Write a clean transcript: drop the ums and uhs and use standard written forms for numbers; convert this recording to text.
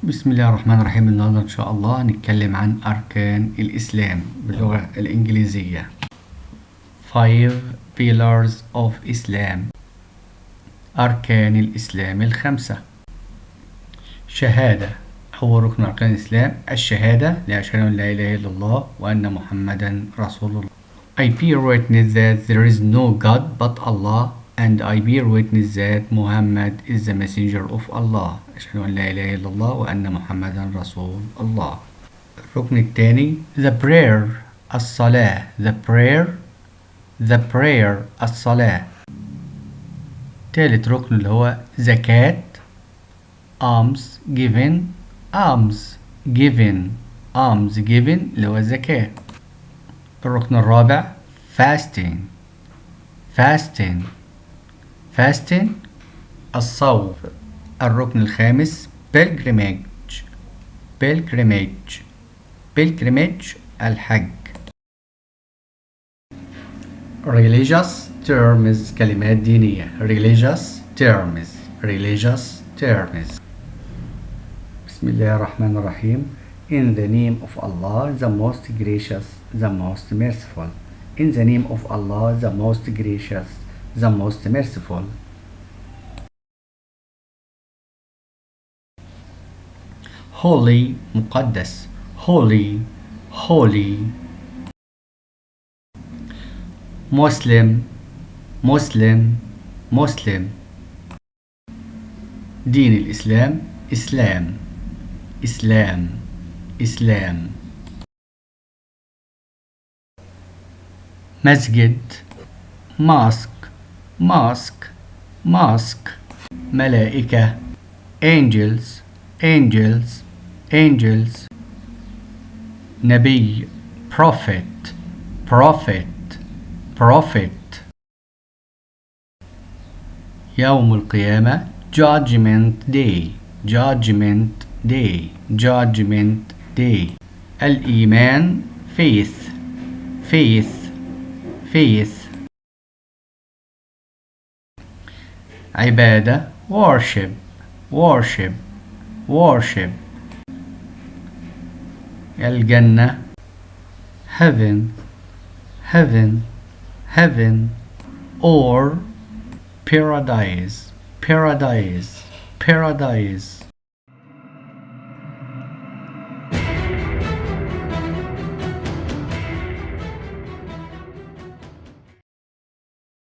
بسم الله الرحمن الرحيم. النهاردة إن شاء الله هنتكلم عن أركان الإسلام باللغة الإنجليزية. Five pillars of Islam. أركان الإسلام الخمسة. شهادة. أول ركن من أركان الإسلام الشهادة، لا أشهد أن لا إله إلا الله وأن محمدا رسول الله. I bear witness that there is no God but Allah, and I bear witness that Muhammad is the messenger of Allah. أشهد أن لا إله إلا الله وأن محمدا رسول الله. الركن الثاني the prayer الصلاة. the prayer الصلاة. ثالث ركن اللي هو زكاة. alms given اللي هو الزكاة. الركن الرابع fasting الصوم. الركن الخامس pilgrimage الحج. religious terms كلمات دينية. religious terms. بسم الله الرحمن الرحيم. In the name of Allah, the most gracious, the most merciful. In the name of Allah, the most gracious, the most merciful. holy مقدس. holy مسلم. دين الإسلام إسلام. مسجد mosque. ملائكة angels. نبي prophet. يوم القيامة judgment day. الإيمان faith. عبادة worship. الجنة heaven or paradise.